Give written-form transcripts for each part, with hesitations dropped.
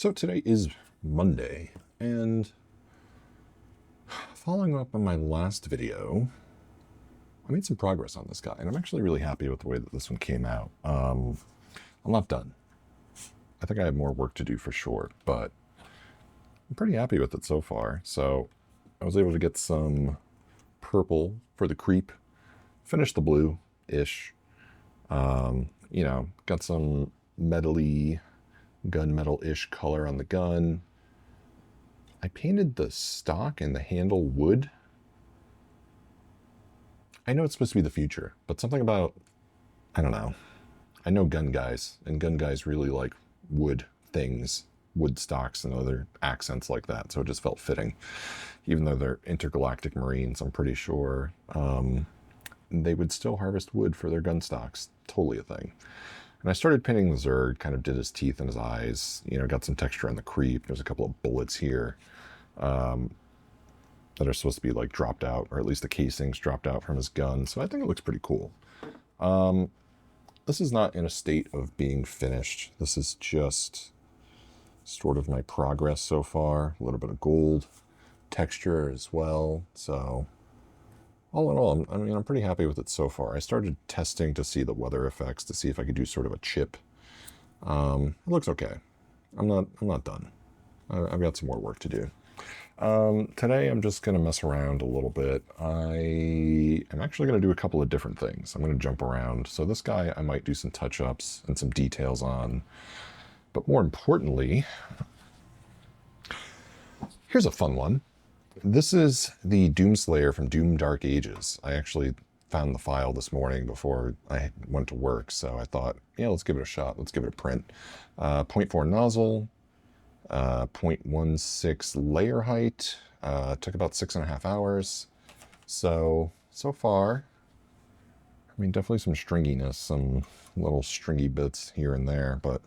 So today is Monday, and following up on my last video, I made some progress on this guy, and I'm actually really happy with the way that this one came out. I'm not done. I think I have more work to do for sure, but I'm pretty happy with it so far. So I was able to get some purple for the creep, finished the blue-ish, got some metally, gunmetal-ish color on the gun. I painted the stock and the handle wood. I know it's supposed to be the future, but something about, I don't know. I know gun guys, and gun guys really like wood things, wood stocks and other accents like that, so it just felt fitting. Even though they're intergalactic Marines, I'm pretty sure they would still harvest wood for their gun stocks. Totally a thing. And I started painting the Zerg, kind of did his teeth and his eyes, got some texture on the creep. There's a couple of bullets here that are supposed to be like dropped out, or at least the casings dropped out from his gun. So I think it looks pretty cool. This is not in a state of being finished. This is just sort of my progress so far. A little bit of gold texture as well. So all in all, I'm pretty happy with it so far. I started testing to see the weather effects, to see if I could do sort of a chip. It looks okay. I'm not done. I've got some more work to do. Today I'm just going to mess around a little bit. I am actually going to do a couple of different things. I'm going to jump around. So this guy I might do some touch-ups and some details on. But more importantly, here's a fun one. This is the Doomslayer from Doom Dark Ages. I actually found the file this morning before I went to work, so I thought, yeah, let's give it a shot. Let's give it a print. 0.4 nozzle, 0.16 layer height. Took about 6.5 hours. So far, definitely some stringiness, some little stringy bits here and there, but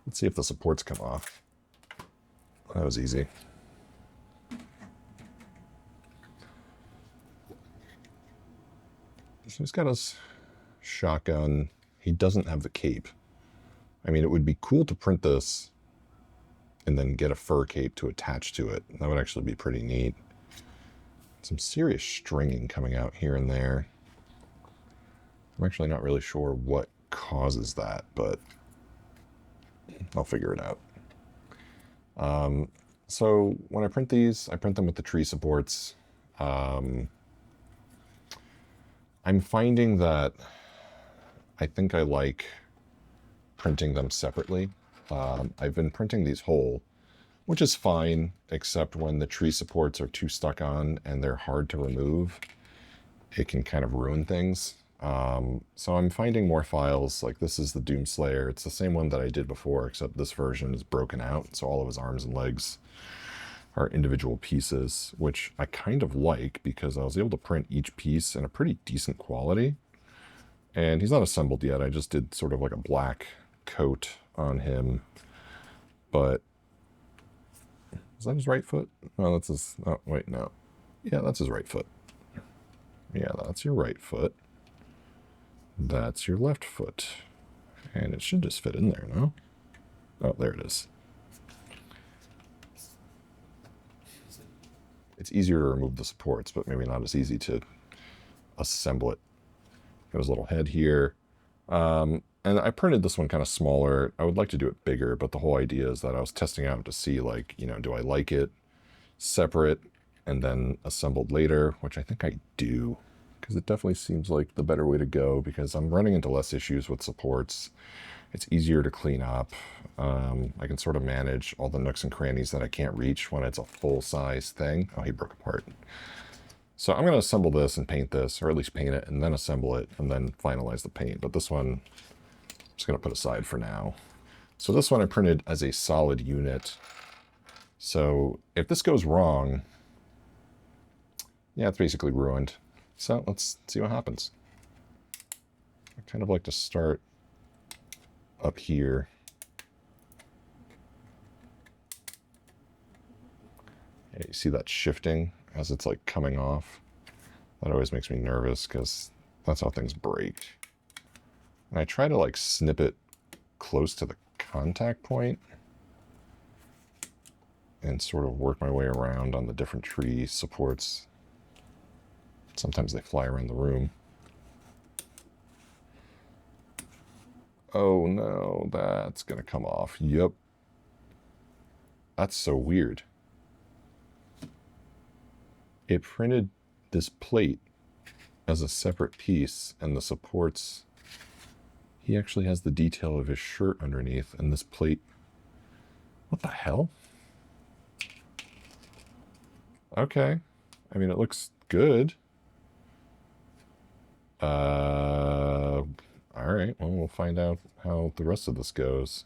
let's see if the supports come off. That was easy. So he's got his shotgun. He doesn't have the cape. It would be cool to print this and then get a fur cape to attach to it. That would actually be pretty neat. Some serious stringing coming out here and there. I'm actually not really sure what causes that, but I'll figure it out. So when I print these, I print them with the tree supports. I'm finding that I think I like printing them separately. I've been printing these whole, which is fine, except when the tree supports are too stuck on and they're hard to remove, it can kind of ruin things. So I'm finding more files, like this is the Doomslayer. It's the same one that I did before, except this version is broken out, so all of his arms and legs are individual pieces, which I kind of like because I was able to print each piece in a pretty decent quality. And he's not assembled yet. I just did sort of like a black coat on him. But is that his right foot? No, that's his, oh, wait, no. Yeah, that's his right foot. Yeah, that's your right foot. That's your left foot. And it should just fit in there, no? Oh, there it is. It's easier to remove the supports, but maybe not as easy to assemble it. Got his little head here. And I printed this one kind of smaller. I would like to do it bigger, but the whole idea is that I was testing out to see, like, do I like it separate and then assembled later, which I think I do, because it definitely seems like the better way to go, because I'm running into less issues with supports. It's easier to clean up. I can sort of manage all the nooks and crannies that I can't reach when it's a full-size thing. Oh, he broke apart. So I'm going to assemble this and paint this, or at least paint it, and then assemble it, and then finalize the paint. But this one, I'm just going to put aside for now. So this one I printed as a solid unit. So if this goes wrong, yeah, it's basically ruined. So let's see what happens. I kind of like to start up here. Yeah, you see that shifting as it's like coming off? That always makes me nervous because that's how things break. And I try to like snip it close to the contact point. and sort of work my way around on the different tree supports. Sometimes they fly around the room. Oh no, that's gonna come off. Yep. That's so weird. It printed this plate as a separate piece, and the supports, he actually has the detail of his shirt underneath, and this plate, what the hell? Okay. I mean, it looks good. All right, well, we'll find out how the rest of this goes.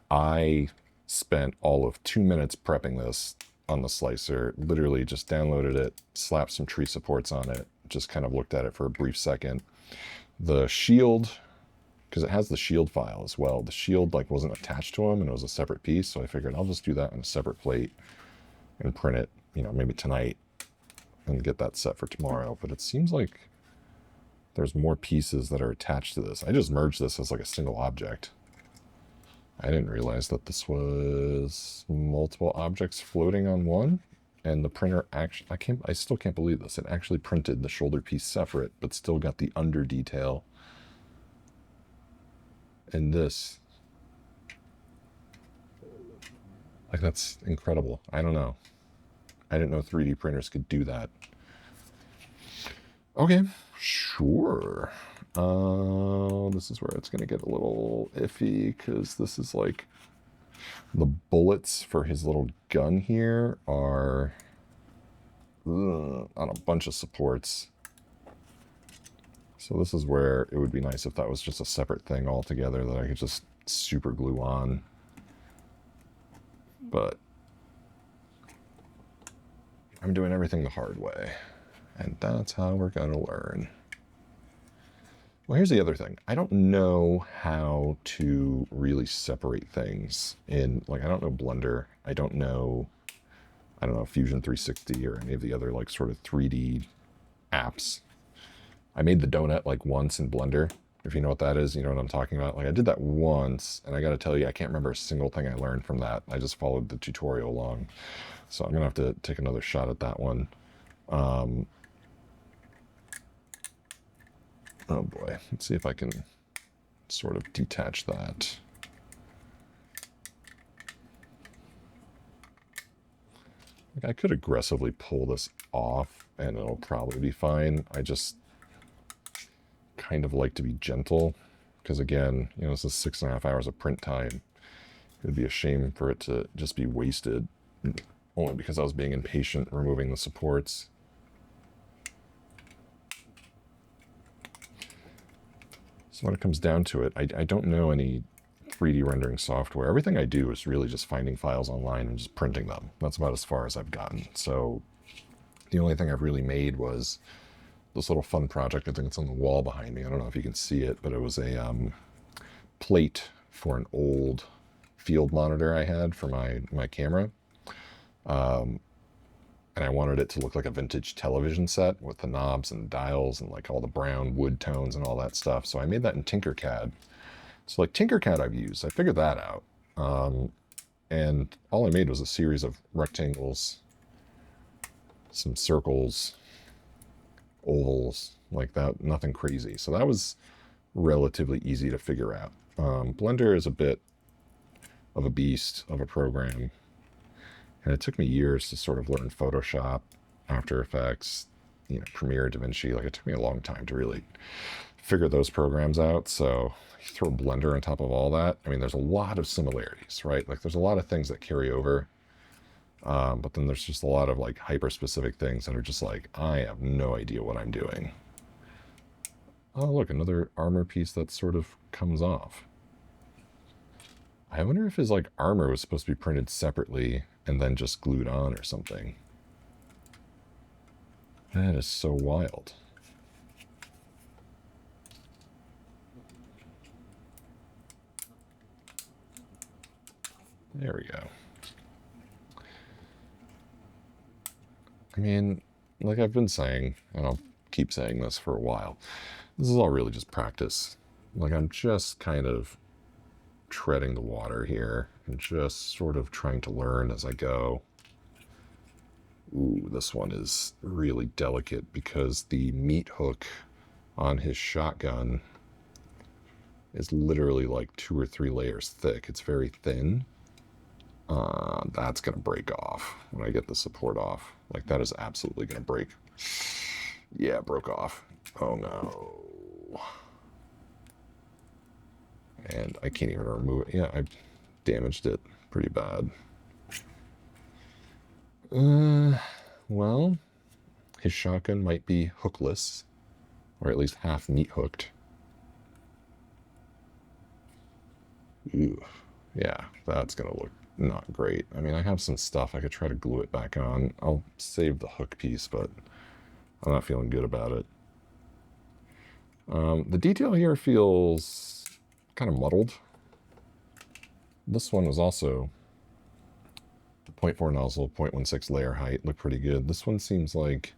I spent all of 2 minutes prepping this on the slicer, literally just downloaded it, slapped some tree supports on it, just kind of looked at it for a brief second. The shield, because it has the shield file as well, the shield like wasn't attached to them and it was a separate piece, so I figured I'll just do that on a separate plate and print it, you know, maybe tonight and get that set for tomorrow. But it seems like there's more pieces that are attached to this. I just merged this as like a single object. I didn't realize that this was multiple objects floating on one, and the printer actually, I still can't believe this. It actually printed the shoulder piece separate, but still got the under detail in this. Like, that's incredible. I don't know. I didn't know 3D printers could do that. Okay, sure. This is where it's going to get a little iffy, because this is like the bullets for his little gun here are on a bunch of supports. So this is where it would be nice if that was just a separate thing altogether that I could just super glue on. But I'm doing everything the hard way, and that's how we're going to learn. Well, here's the other thing. I don't know how to really separate things in, like, I don't know Blender. I don't know Fusion 360 or any of the other, like, sort of 3D apps. I made the donut, like, once in Blender. If you know what that is, you know what I'm talking about. Like, I did that once, and I got to tell you, I can't remember a single thing I learned from that. I just followed the tutorial along. So I'm going to have to take another shot at that one. Oh boy, let's see if I can sort of detach that. Like, I could aggressively pull this off and it'll probably be fine. I just kind of like to be gentle, because again, you know, this is 6.5 hours of print time. It would be a shame for it to just be wasted, only because I was being impatient removing the supports. So when it comes down to it, I don't know any 3D rendering software. Everything I do is really just finding files online and just printing them. That's about as far as I've gotten. So the only thing I've really made was this little fun project. I think it's on the wall behind me. I don't know if you can see it, but it was a plate for an old field monitor I had for my camera. And I wanted it to look like a vintage television set with the knobs and dials and like all the brown wood tones and all that stuff. So I made that in Tinkercad. So like Tinkercad I've used, I figured that out. And all I made was a series of rectangles, some circles, ovals, like that, nothing crazy. So that was relatively easy to figure out. Blender is a bit of a beast of a program. And it took me years to sort of learn Photoshop, After Effects, you know, Premiere, DaVinci. Like, it took me a long time to really figure those programs out. So you throw Blender on top of all that. I mean, there's a lot of similarities, right? Like, there's a lot of things that carry over. But then there's just a lot of like hyper-specific things that are just like, I have no idea what I'm doing. Oh, look, another armor piece that sort of comes off. I wonder if his like armor was supposed to be printed separately and then just glued on or something. That is so wild. There we go. I mean, like I've been saying, and I'll keep saying this for a while, this is all really just practice. Like, I'm just kind of treading the water here and just sort of trying to learn as I go. Ooh, this one is really delicate because the meat hook on his shotgun is literally like 2 or 3 layers thick. It's very thin. That's going to break off when I get the support off. Like, that is absolutely going to break. Yeah, it broke off. Oh, no. And I can't even remove it. Yeah, I damaged it pretty bad. Well, his shotgun might be hookless, or at least half meat hooked. Ooh, yeah, that's gonna look not great. I mean, I have some stuff. I could try to glue it back on. I'll save the hook piece, but I'm not feeling good about it. The detail here feels kind of muddled. This one was also 0.4 nozzle, 0.16 layer height, look pretty good. This one seems like,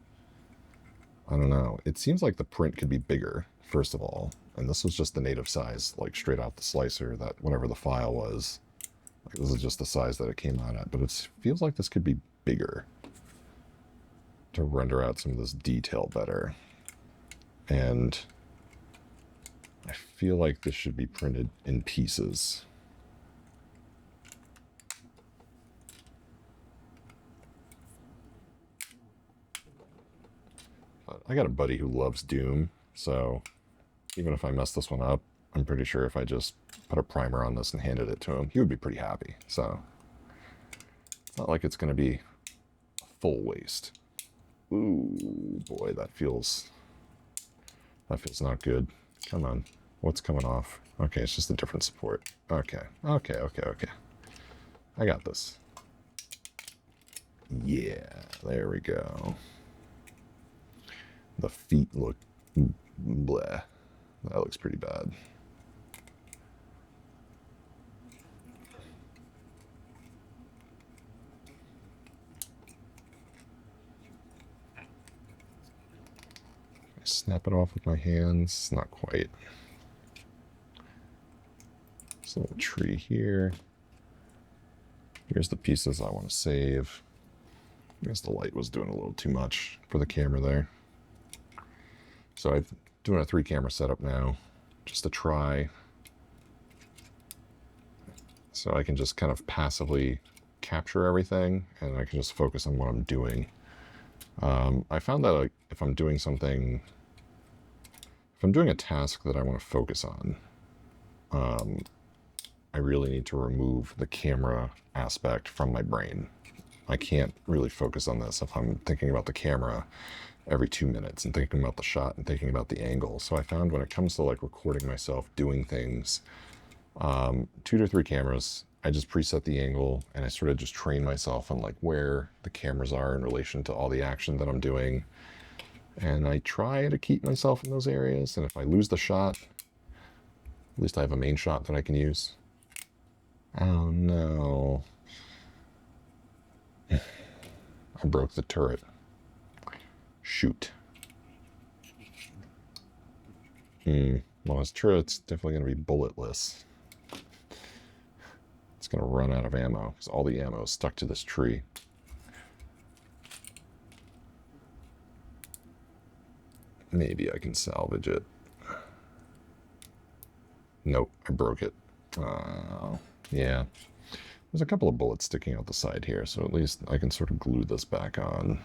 I don't know, it seems like the print could be bigger, first of all. And this was just the native size, like straight out the slicer, that whatever the file was. Like, this is just the size that it came out at, but it feels like this could be bigger to render out some of this detail better. And I feel like this should be printed in pieces. But I got a buddy who loves Doom, so even if I mess this one up, I'm pretty sure if I just put a primer on this and handed it to him, he would be pretty happy. So it's not like it's going to be a full waste. Ooh, boy, that feels not good. Come on. What's coming off? Okay, it's just a different support. Okay. I got this. Yeah, there we go. The feet look bleh. That looks pretty bad. Snap it off with my hands. Not quite. This little tree here. Here's the pieces I want to save. I guess the light was doing a little too much for the camera there. So I'm doing a 3-camera setup now, just to try. So I can just kind of passively capture everything, and I can just focus on what I'm doing. I found that like, if I'm doing a task that I want to focus on, I really need to remove the camera aspect from my brain. I can't really focus on this if I'm thinking about the camera every 2 minutes and thinking about the shot and thinking about the angle. So I found when it comes to like recording myself doing things, 2 to 3 cameras, I just preset the angle and I sort of just train myself on like where the cameras are in relation to all the action that I'm doing. And I try to keep myself in those areas. And if I lose the shot, at least I have a main shot that I can use. Oh no. I broke the turret. Shoot. Well, his turret's definitely going to be bulletless. It's going to run out of ammo because all the ammo is stuck to this tree. Maybe I can salvage it. Nope, I broke it. Yeah. There's a couple of bullets sticking out the side here, so at least I can sort of glue this back on.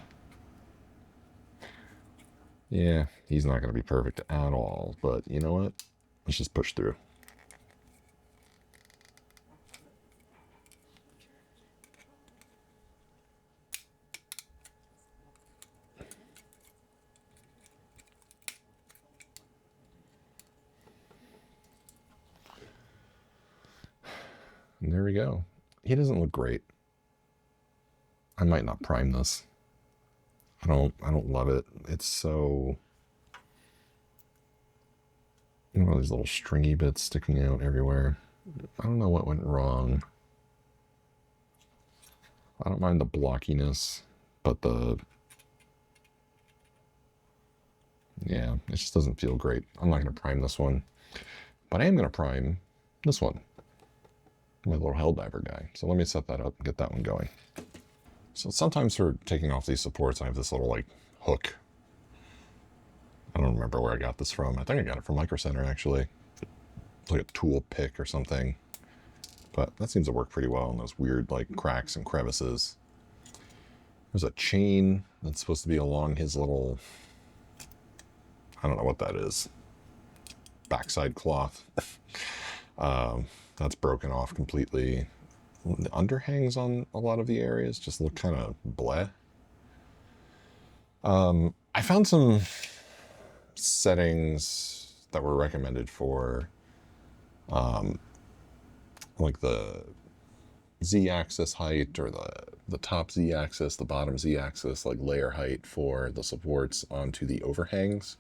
Yeah, he's not going to be perfect at all, but you know what? Let's just push through. And there we go. He doesn't look great. I might not prime this. I don't love it. It's so, you know, these little stringy bits sticking out everywhere. I don't know what went wrong. I don't mind the blockiness, but yeah, it just doesn't feel great. I'm not going to prime this one, but I am going to prime this one. my little Helldiver guy. So let me set that up and get that one going. So sometimes for taking off these supports, I have this little like hook. I don't remember where I got this from. I think I got it from Micro Center actually. It's like a tool pick or something. But that seems to work pretty well in those weird like cracks and crevices. There's a chain that's supposed to be along his little, I don't know what that is, backside cloth. That's broken off completely. The underhangs on a lot of the areas just look kind of bleh. I found some settings that were recommended for like the Z-axis height or the top Z-axis, the bottom Z-axis, like layer height for the supports onto the overhangs.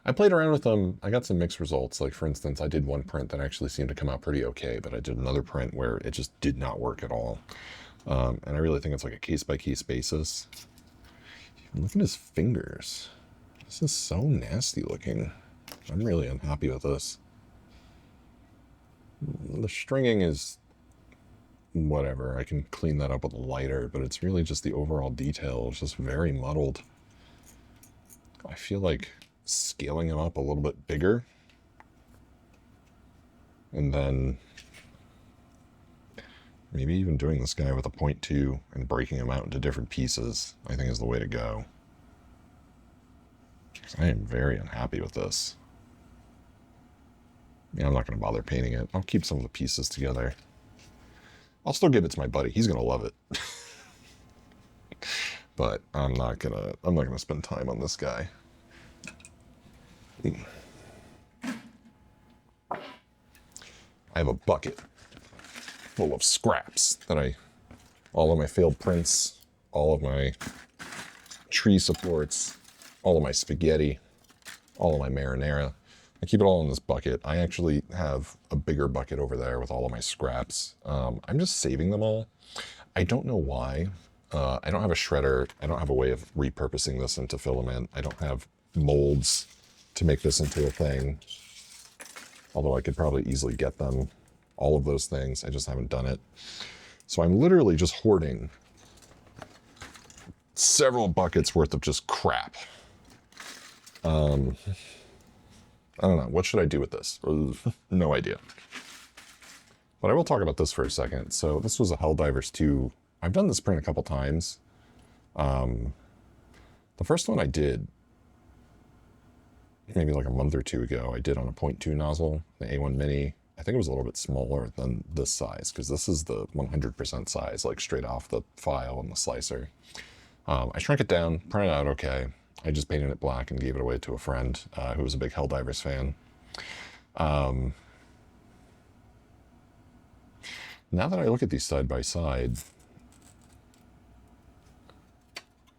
I played around with them. I got some mixed results. Like for instance, I did one print that actually seemed to come out pretty okay, but I did another print where it just did not work at all. And I really think it's like a case-by-case basis. Look at his fingers. This is so nasty looking. I'm really unhappy with this. The stringing is whatever. I can clean that up with a lighter, but it's really just the overall detail. It's just very muddled. I feel like scaling him up a little bit bigger and then maybe even doing this guy with a 0.2 and breaking him out into different pieces, I think is the way to go. I am very unhappy with this. Yeah, I'm not going to bother painting it. I'll keep some of the pieces together. I'll still give it to my buddy. He's going to love it. But I'm not going to spend time on this guy. I have a bucket full of scraps that all of my failed prints, all of my tree supports, all of my spaghetti, all of my marinara. I keep it all in this bucket. I actually have a bigger bucket over there with all of my scraps. I'm just saving them all. I don't know why. I don't have a shredder. I don't have a way of repurposing this into filament. I don't have molds to make this into a thing. Although I could probably easily get them. All of those things. I just haven't done it. So I'm literally just hoarding several buckets worth of just crap. I don't know. What should I do with this? No idea. But I will talk about this for a second. So this was a Helldivers 2. I've done this print a couple times. The first one I did maybe like a month or two ago, I did on a 0.2 nozzle, the A1 Mini. I think it was a little bit smaller than this size because this is the 100% size, like straight off the file and the slicer. I shrank it down, printed out okay. I just painted it black and gave it away to a friend who was a big Helldivers fan. Now that I look at these side by side,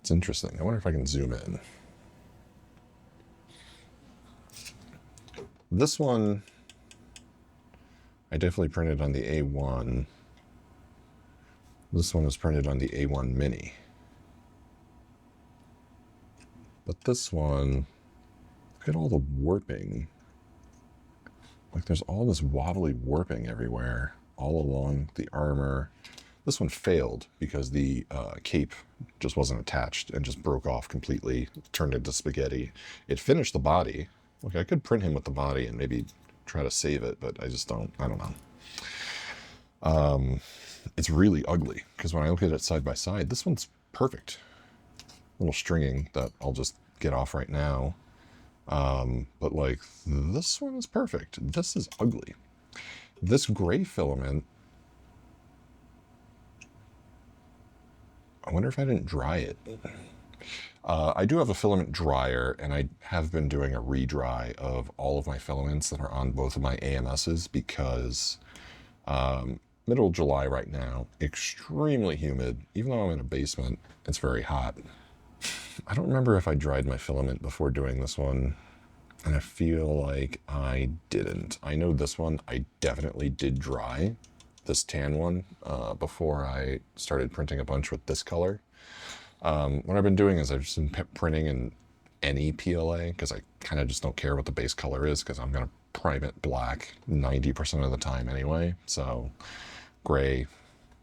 it's interesting. I wonder if I can zoom in. This one, I definitely printed on the A1. This one was printed on the A1 Mini. But this one, look at all the warping. Like there's all this wobbly warping everywhere, all along the armor. This one failed because the cape just wasn't attached and just broke off completely, turned into spaghetti. It finished the body. Look, I could print him with the body and maybe try to save it, but I don't know. It's really ugly because when I look at it side by side, this one's perfect. Little stringing that I'll just get off right now. But like this one is perfect. This is ugly. This gray filament, I wonder if I didn't dry it. I do have a filament dryer, and I have been doing a re-dry of all of my filaments that are on both of my AMSs because middle of July right now, extremely humid. Even though I'm in a basement, it's very hot. I don't remember if I dried my filament before doing this one, and I feel like I didn't. I know this one I definitely did dry, this tan one, before I started printing a bunch with this color. What I've been doing is I've just been printing in any PLA because I kind of just don't care what the base color is because I'm going to prime it black 90% of the time anyway. So gray,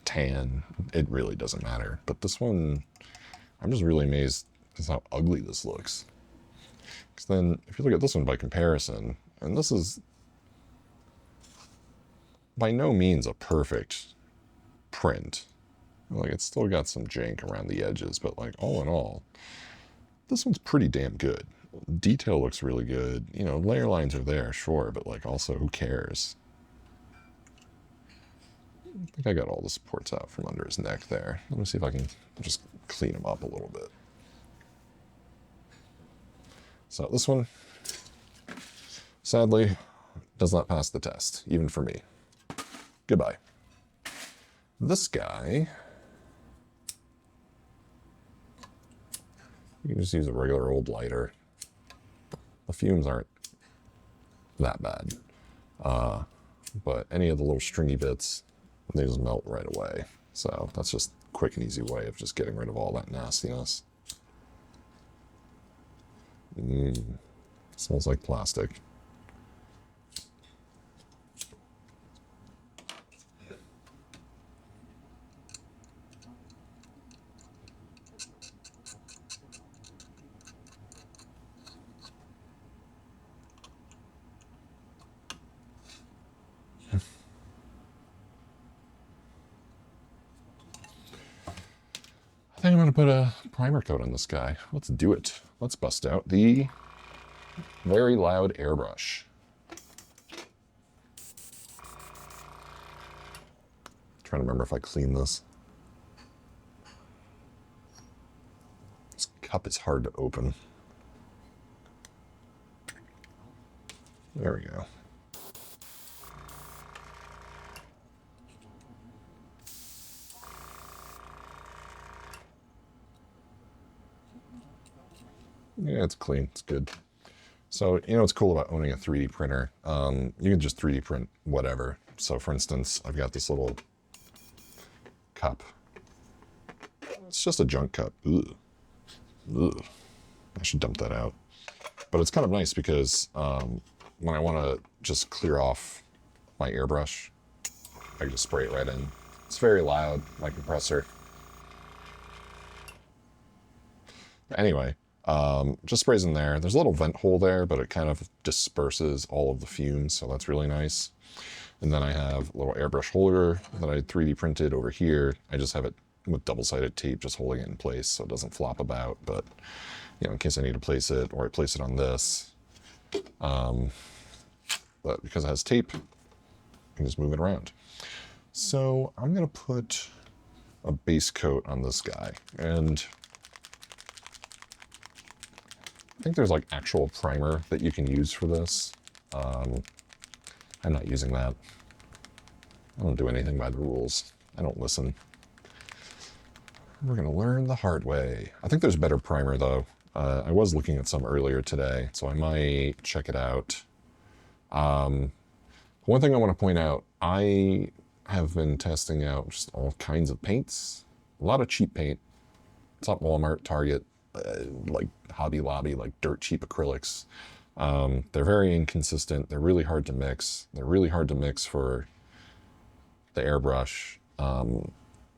tan, it really doesn't matter. But this one, I'm just really amazed at how ugly this looks. Because then, if you look at this one by comparison, and this is by no means a perfect print. Like, it's still got some jank around the edges, but like, all in all, this one's pretty damn good. Detail looks really good. You know, layer lines are there, sure, but like, also, who cares? I think I got all the supports out from under his neck there. Let me see if I can just clean him up a little bit. So this one, sadly, does not pass the test, even for me. Goodbye. This guy, you can just use a regular old lighter. The fumes aren't that bad. But any of the little stringy bits, they just melt right away. So that's just a quick and easy way of just getting rid of all that nastiness. Smells like plastic. I think I'm going to put a primer coat on this guy. Let's do it. Let's bust out the very loud airbrush. Trying to remember if I clean this. This cup is hard to open. There we go. Yeah, it's clean. It's good. So, you know what's cool about owning a 3D printer? You can just 3D print whatever. So, for instance, I've got this little cup. It's just a junk cup. Ugh. Ugh. I should dump that out. But it's kind of nice because when I want to just clear off my airbrush, I can just spray it right in. It's very loud, my compressor. Anyway, just sprays in there. There's a little vent hole there, but it kind of disperses all of the fumes, so that's really nice. And then I have a little airbrush holder that I 3D printed over here. I just have it with double-sided tape just holding it in place so it doesn't flop about, but you know, in case I need to place it, or I place it on this. But because it has tape, I can just move it around. So I'm gonna put a base coat on this guy, and I think there's like actual primer that you can use for this. I'm not using that. I don't do anything by the rules. I don't listen. We're gonna learn the hard way. I think there's better primer though. I was looking at some earlier today, so I might check it out. One thing I want to point out, I have been testing out just all kinds of paints. A lot of cheap paint. It's not Walmart, Target, like Hobby Lobby, like dirt cheap acrylics. They're very inconsistent. They're really hard to mix. They're really hard to mix for the airbrush.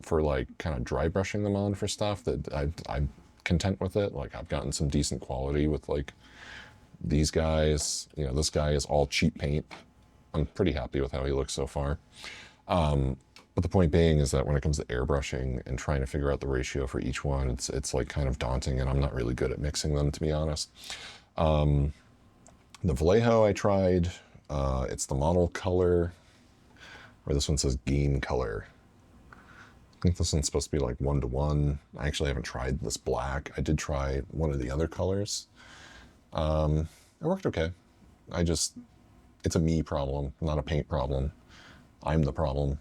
For like kind of dry brushing them on for stuff that I'm content with it. Like I've gotten some decent quality with like these guys. You know, this guy is all cheap paint. I'm pretty happy with how he looks so far. But the point being is that when it comes to airbrushing and trying to figure out the ratio for each one, it's like kind of daunting, and I'm not really good at mixing them, to be honest. The Vallejo I tried, it's the model color, or this one says game color. I think this one's supposed to be like 1-to-1. I actually haven't tried this black. I did try one of the other colors. It worked okay. It's a me problem, not a paint problem. I'm the problem.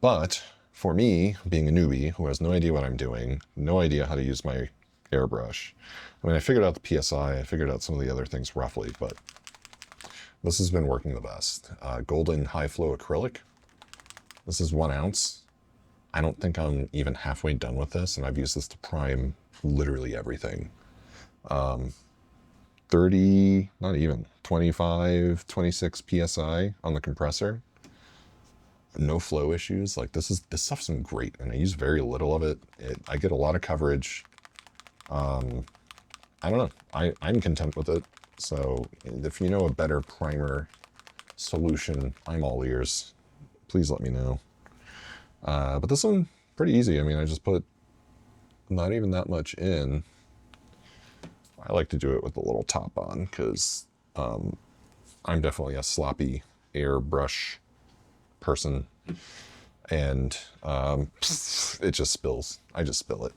But for me, being a newbie who has no idea what I'm doing, no idea how to use my airbrush, I mean, I figured out the PSI, I figured out some of the other things roughly, but this has been working the best. Golden high flow acrylic. This is 1 ounce. I don't think I'm even halfway done with this, and I've used this to prime literally everything. 30, not even, 25, 26 PSI on the compressor. no flow issues. Like this stuff's been great, and I use very little of it. I get a lot of coverage. I don't know. I'm content with it. So if you know a better primer solution, I'm all ears. Please let me know. But this one, pretty easy. I mean, I just put not even that much in. I like to do it with a little top on because I'm definitely a sloppy airbrush person, and it just spills. I just spill it.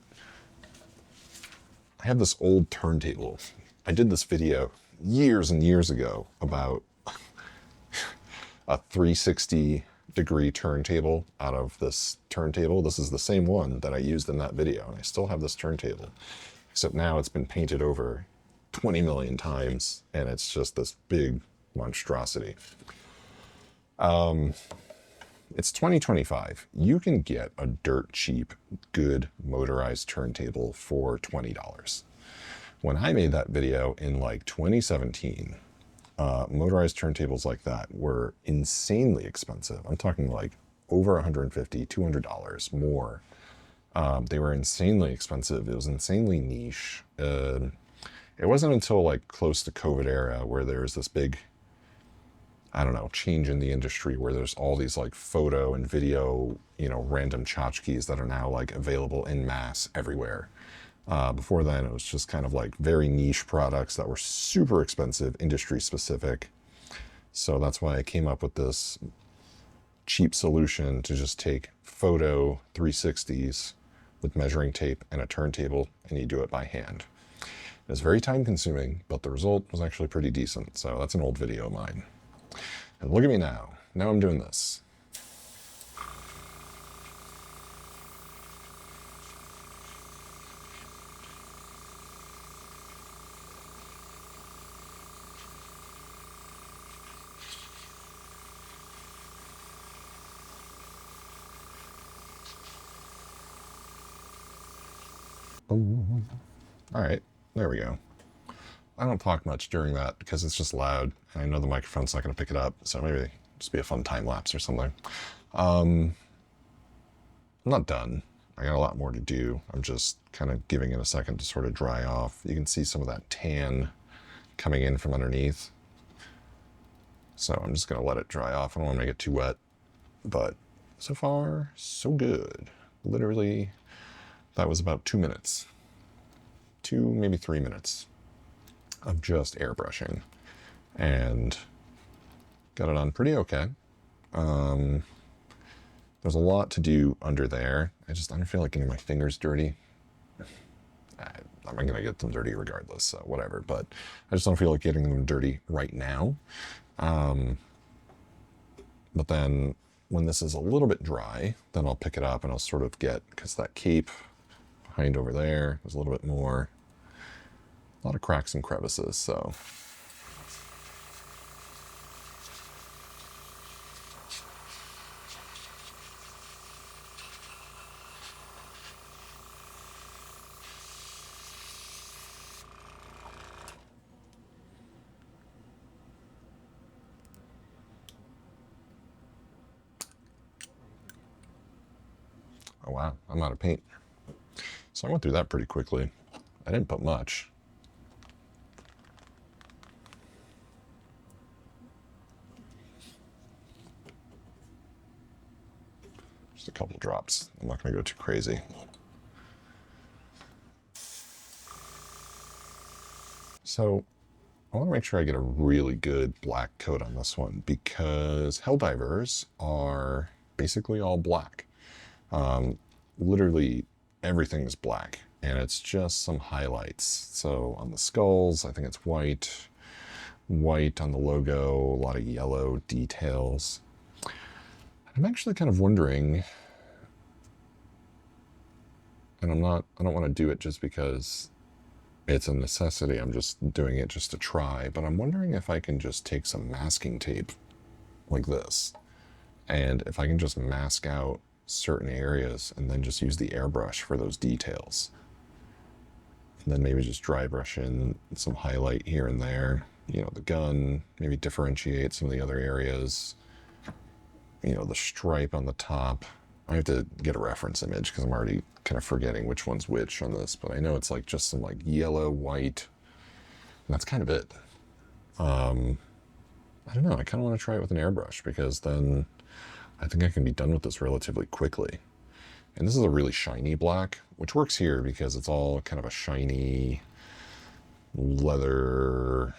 I have this old turntable. I did this video years and years ago about a 360-degree turntable out of this turntable. This is the same one that I used in that video, and I still have this turntable, except now it's been painted over 20 million times, and it's just this big monstrosity. It's 2025. You can get a dirt cheap, good motorized turntable for $20. When I made that video in like 2017, motorized turntables like that were insanely expensive. I'm talking like over $150, $200 more. They were insanely expensive. It was insanely niche. It wasn't until like close to COVID era where there was this big, I don't know, change in the industry where there's all these like photo and video, random tchotchkes that are now like available en masse everywhere. Before then, it was just kind of like very niche products that were super expensive, industry specific. So that's why I came up with this cheap solution to just take photo 360s with measuring tape and a turntable, and you do it by hand. It's very time consuming, but the result was actually pretty decent. So that's an old video of mine. And look at me now. Now I'm doing this. Oh. All right, there we go. I don't talk much during that because it's just loud, and I know the microphone's not going to pick it up, so maybe just be a fun time lapse or something. I'm not done. I got a lot more to do. I'm just kind of giving it a second to sort of dry off. You can see some of that tan coming in from underneath. So I'm just going to let it dry off. I don't want to make it too wet, but so far, so good. Literally, that was about 2 minutes. 2, maybe 3 minutes of just airbrushing, and got it on pretty okay. There's a lot to do under there. I don't feel like getting my fingers dirty. I'm gonna get them dirty regardless, so whatever, but I just don't feel like getting them dirty right now. But then when this is a little bit dry, then I'll pick it up and I'll sort of because that cape behind over there is a little bit more, a lot of cracks and crevices, so. Oh wow, I'm out of paint. So I went through that pretty quickly. I didn't put much. Just a couple drops. I'm not going to go too crazy. So I want to make sure I get a really good black coat on this one because Helldivers are basically all black. Literally everything is black, and it's just some highlights. So on the skulls, I think it's white on the logo, a lot of yellow details. I'm actually kind of wondering, and I don't want to do it just because it's a necessity, I'm just doing it just to try, but I'm wondering if I can just take some masking tape like this, and if I can just mask out certain areas and then just use the airbrush for those details. And then maybe just dry brush in some highlight here and there, the gun, maybe differentiate some of the other areas. you know, the stripe on the top. I have to get a reference image because I'm already kind of forgetting which one's which on this, but I know it's like just some like yellow, white, and that's kind of it. I don't know, I kind of want to try it with an airbrush because then I think I can be done with this relatively quickly. And this is a really shiny black, which works here because it's all kind of a shiny leather.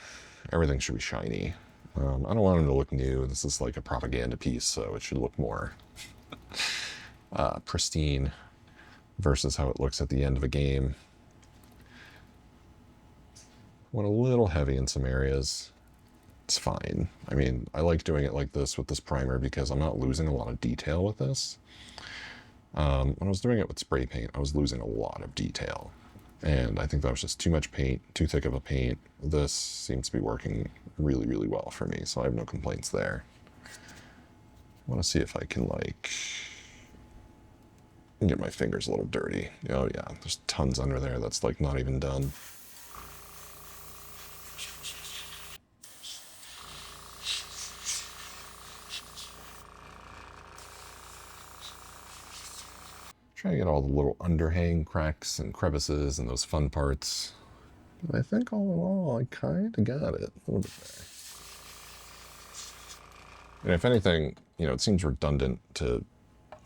Everything should be shiny. I don't want them to look new. This is like a propaganda piece, so it should look more pristine versus how it looks at the end of a game. Went a little heavy in some areas. It's fine. I mean, I like doing it like this with this primer because I'm not losing a lot of detail with this. When I was doing it with spray paint, I was losing a lot of detail. And I think that was just too much paint, too thick of a paint. This seems to be working really, really well for me, so I have no complaints there. I want to see if I can, like, get my fingers a little dirty. Oh yeah, there's tons under there that's, like, not even done. Try to get all the little underhang cracks and crevices and those fun parts. But I think all in all, I kind of got it a little bit there. And if anything, you know, it seems redundant to,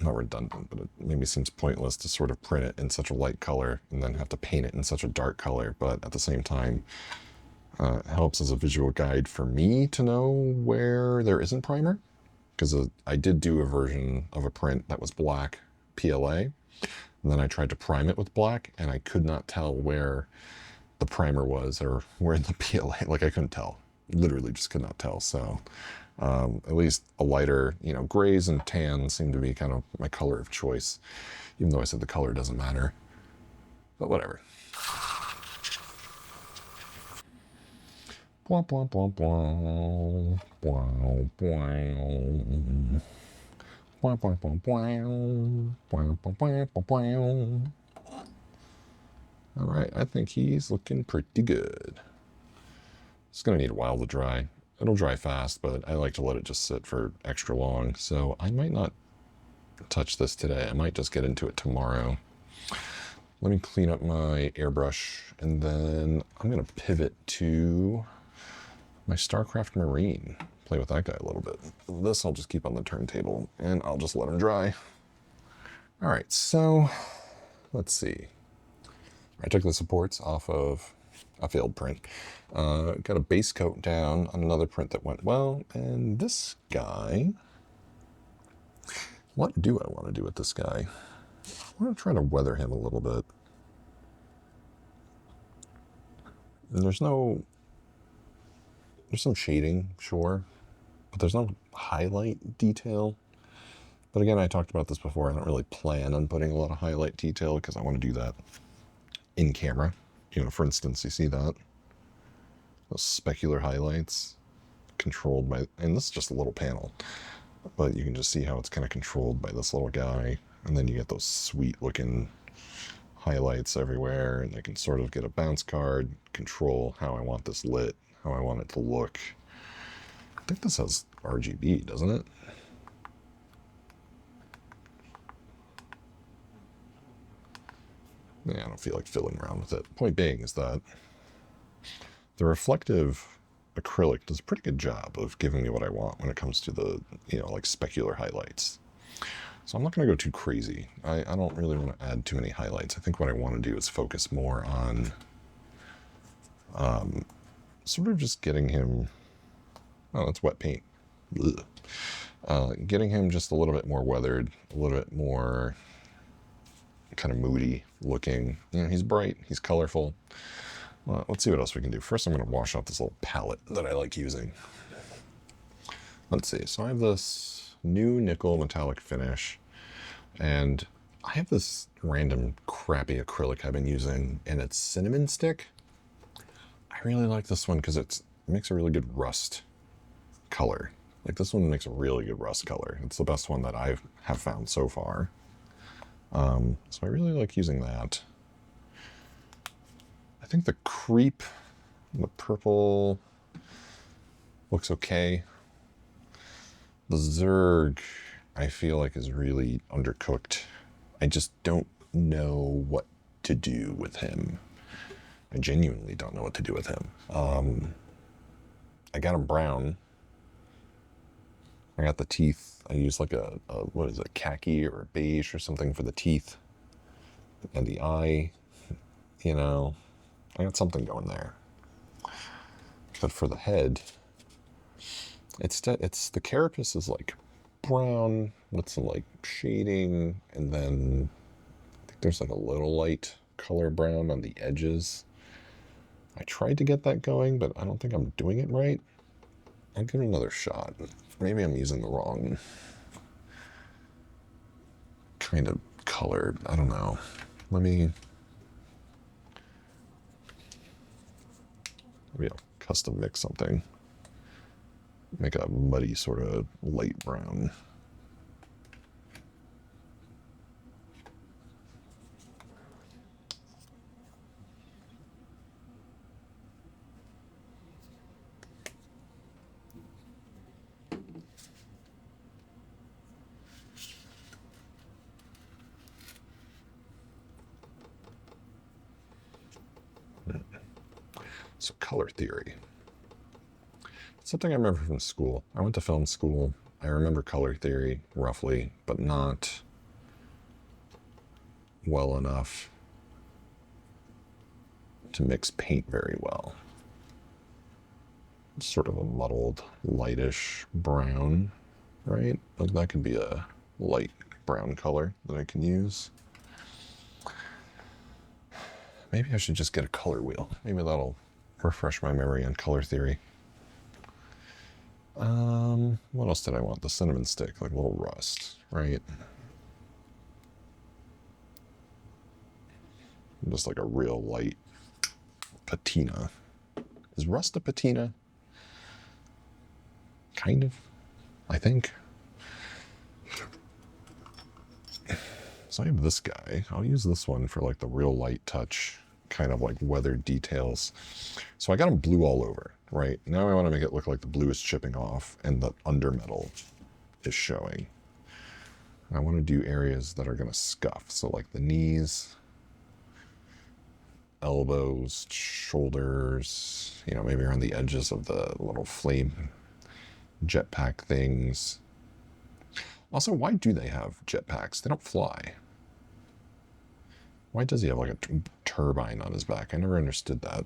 not redundant, but it maybe seems pointless to sort of print it in such a light color and then have to paint it in such a dark color. But at the same time, it helps as a visual guide for me to know where there isn't primer. Because I did do a version of a print that was black PLA. And then I tried to prime it with black, and I could not tell where the primer was or where the PLA, like I couldn't tell. Literally just could not tell. So at least a lighter, you know, grays and tans seem to be kind of my color of choice, even though I said the color doesn't matter. But whatever. Blah, blah, blah, blah. Blah, blah. All right, I think he's looking pretty good. It's gonna need a while to dry. It'll dry fast, but I like to let it just sit for extra long, so I might not touch this today. I might just get into it tomorrow. Let me clean up my airbrush, and then I'm gonna pivot to my StarCraft Marine. Play with that guy a little bit. This I'll just keep on the turntable, and I'll just let him dry. All right, so let's see. I took the supports off of a failed print. Got a base coat down on another print that went well, and this guy, what do I want to do with this guy? I want to try to weather him a little bit. And there's some shading, sure, but there's no highlight detail. But again, I talked about this before. I don't really plan on putting a lot of highlight detail because I want to do that in camera. You know, for instance, you see that? Those specular highlights controlled by, and this is just a little panel, but you can just see how it's kind of controlled by this little guy. And then you get those sweet looking highlights everywhere, and I can sort of get a bounce card, control how I want this lit, how I want it to look. I think this has RGB, doesn't it? Yeah, I don't feel like fiddling around with it. Point being is that the reflective acrylic does a pretty good job of giving me what I want when it comes to the, you know, like specular highlights. So I'm not going to go too crazy. I don't really want to add too many highlights. I think what I want to do is focus more on sort of just getting him, oh, that's wet paint. Getting him just a little bit more weathered, a little bit more kind of moody looking. You know, he's bright, he's colorful. Let's see what else we can do. First, I'm going to wash out this little palette that I like using. Let's see. So I have this new nickel metallic finish, and I have this random crappy acrylic I've been using, and it's cinnamon stick. I really like this one because it makes a really good rust color. Like this one makes a really good rust color. It's the best one that I have found so far. So I really like using that. I think the creep, the purple looks okay. The Zerg, I feel like is really undercooked. I just don't know what to do with him. I genuinely don't know what to do with him. I got him brown. I got the teeth. I used like a what is it, khaki or beige or something for the teeth. And the eye, you know, I got something going there. But for the head, it's the carapace is like brown with some like shading, and then I think there's like a little light color brown on the edges. I tried to get that going, but I don't think I'm doing it right. I'll give it another shot. Maybe I'm using the wrong kind of color. I don't know. Maybe I'll custom mix something. Make a muddy sort of light brown. So color theory. Something I remember from school. I went to film school. I remember color theory roughly, but not well enough to mix paint very well. It's sort of a muddled, lightish brown, right? Like that could be a light brown color that I can use. Maybe I should just get a color wheel. Maybe that'll refresh my memory on color theory. What else did I want? The cinnamon stick, like a little rust, right? Just like a real light patina. Is rust a patina? Kind of, I think. So I have this guy. I'll use this one for like the real light touch, kind of like weathered details. So I got him blue all over, right? Now I want to make it look like the blue is chipping off and the undermetal is showing. I want to do areas that are going to scuff. So like the knees, elbows, shoulders, you know, maybe around the edges of the little flame jetpack things. Also, why do they have jetpacks? They don't fly. Why does he have like a turbine on his back? I never understood that.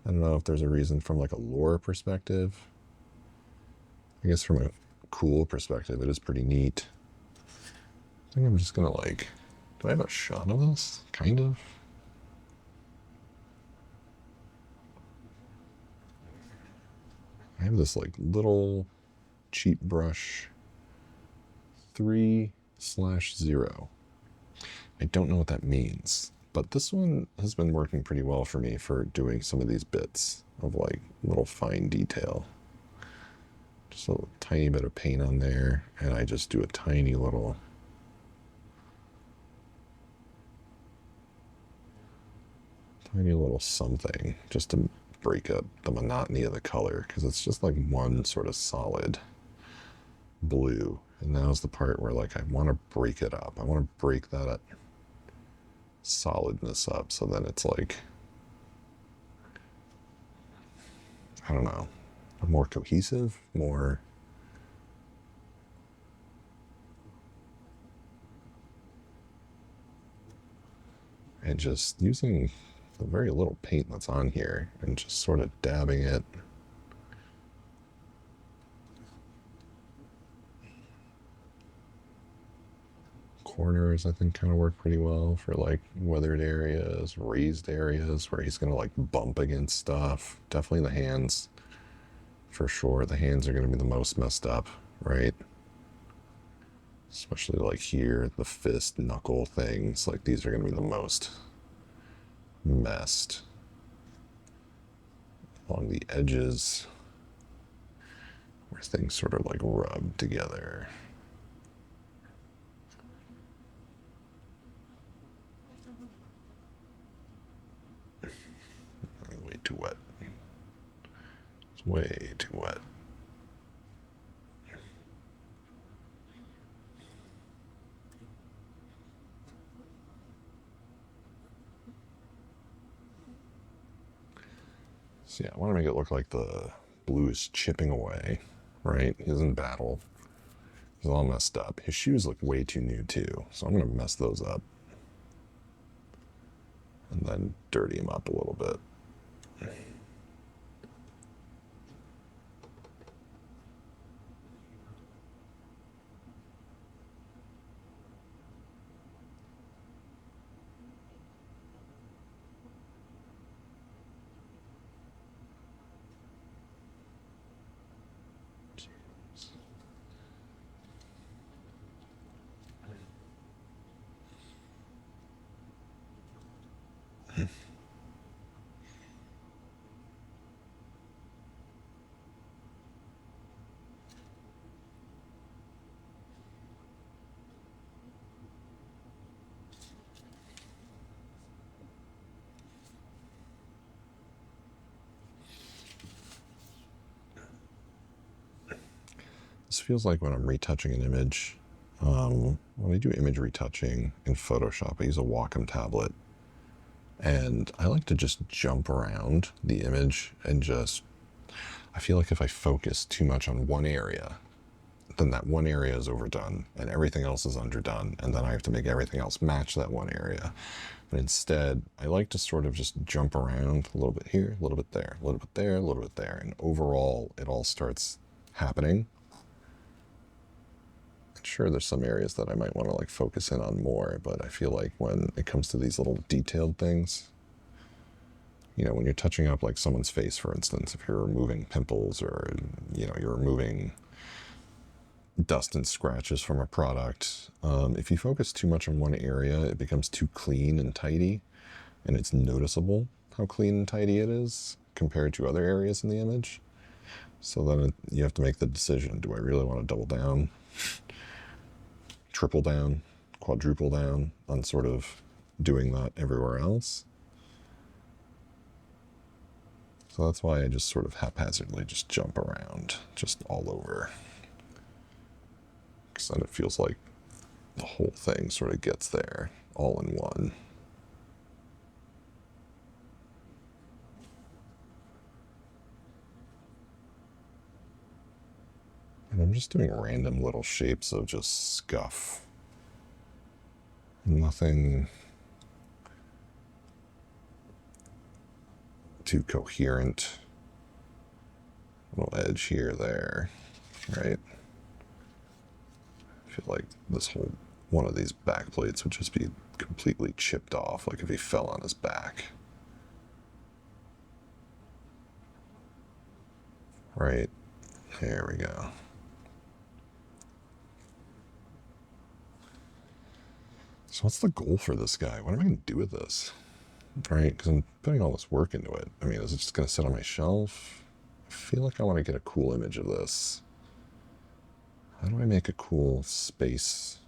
I don't know if there's a reason from like a lore perspective. I guess from a cool perspective, it is pretty neat. I think I'm just gonna like, do I have a shot of this? Kind of. I have this like little cheap brush 3/0. I don't know what that means, but this one has been working pretty well for me for doing some of these bits of like little fine detail. Just a tiny bit of paint on there, and I just do a tiny little something just to break up the monotony of the color, because it's just like one sort of solid blue. And now's the part where like I want to break it up. I want to break that solidness up so then it's like, I don't know, more cohesive, more and just using the very little paint that's on here and just sort of dabbing it. Corners, I think, kind of work pretty well for like weathered areas, raised areas where he's gonna like bump against stuff. Definitely the hands, for sure. The hands are gonna be the most messed up, right? Especially like here, the fist, knuckle things, like these are gonna be the most messed. Along the edges, where things sort of like rub together. Way too wet. It's way too wet. So yeah, I want to make it look like the blue is chipping away, right? He's in battle. He's all messed up. His shoes look way too new too, so I'm going to mess those up. And then dirty him up a little bit. This feels like when I'm retouching an image. When I do image retouching in Photoshop, I use a Wacom tablet. And I like to just jump around the image and I feel like if I focus too much on one area, then that one area is overdone and everything else is underdone. And then I have to make everything else match that one area. But instead, I like to sort of just jump around a little bit here, a little bit there, a little bit there, a little bit there. And overall, it all starts happening. Sure, there's some areas that I might want to like focus in on more, but I feel like when it comes to these little detailed things, you know, when you're touching up like someone's face, for instance, if you're removing pimples or, you know, you're removing dust and scratches from a product, if you focus too much on one area, it becomes too clean and tidy, and it's noticeable how clean and tidy it is compared to other areas in the image. So then you have to make the decision, do I really want to double down, triple down, quadruple down on sort of doing that everywhere else? So that's why I just sort of haphazardly just jump around, just all over. Because then it feels like the whole thing sort of gets there all in one. And I'm just doing random little shapes of just scuff. Nothing too coherent. Little edge here, there, right? I feel like this whole one of these back plates would just be completely chipped off, like if he fell on his back. Right, there we go. So what's the goal for this guy? What am I going to do with this? Right, because I'm putting all this work into it. I mean, is it just going to sit on my shelf? I feel like I want to get a cool image of this. How do I make a cool space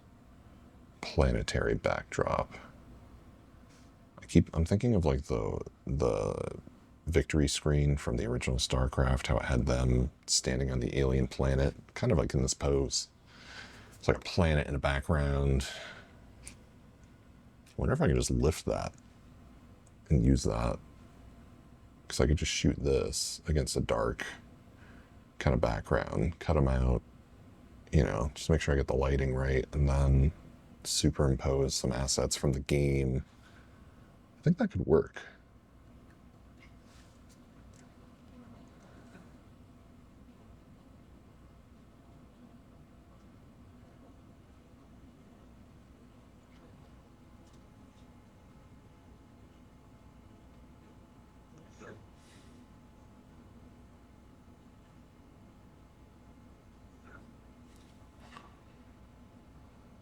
planetary backdrop? I'm thinking of like the victory screen from the original StarCraft, how it had them standing on the alien planet, kind of like in this pose. It's like a planet in the background. I wonder if I can just lift that and use that. Because I could just shoot this against a dark kind of background, cut them out, you know, just make sure I get the lighting right, and then superimpose some assets from the game. I think that could work.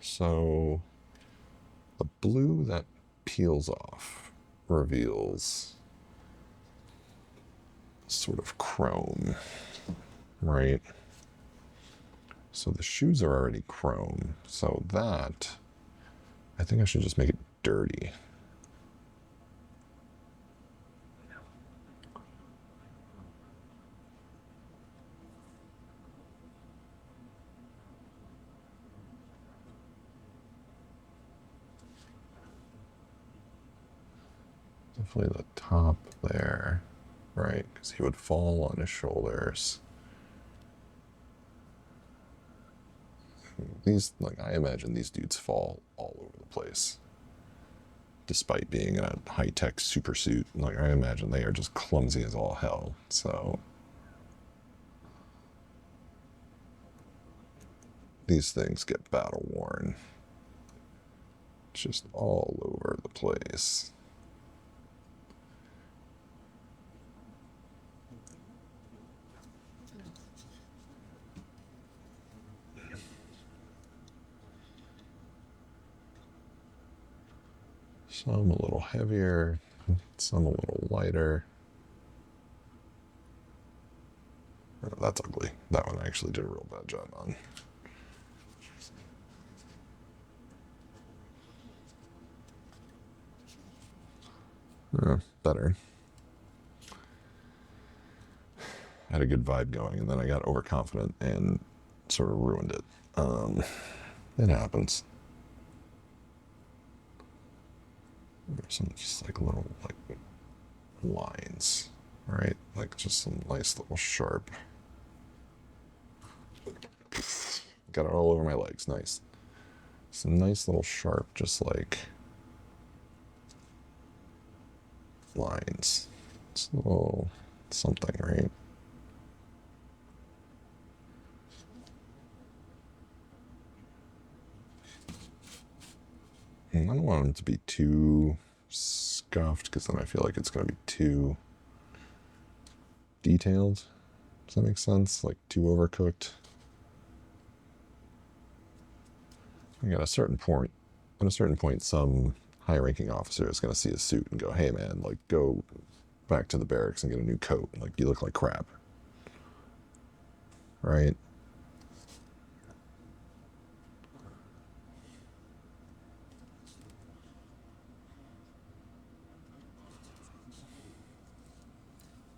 So the blue that peels off reveals sort of chrome, right? So the shoes are already chrome. So that, I think I should just make it dirty. Definitely the top there. right? Because he would fall on his shoulders. These, like, I imagine these dudes fall all over the place. Despite being in a high-tech super suit, like, I imagine they are just clumsy as all hell, so... These things get battle-worn. Just all over the place. Some a little heavier, some a little lighter. Oh, that's ugly. That one I actually did a real bad job on. Better. I had a good vibe going, and then I got overconfident and sort of ruined it. It happens. There's some just like little like lines, right? Like just some nice little sharp. Got it all over my legs. Nice. Some nice little sharp, just like lines. It's a little something, right? And I don't want them to be too scuffed because then I feel like it's going to be too detailed. Does that make sense? Like too overcooked. At a certain point, some high-ranking officer is going to see a suit and go, "Hey, man, like go back to the barracks and get a new coat. Like you look like crap." Right?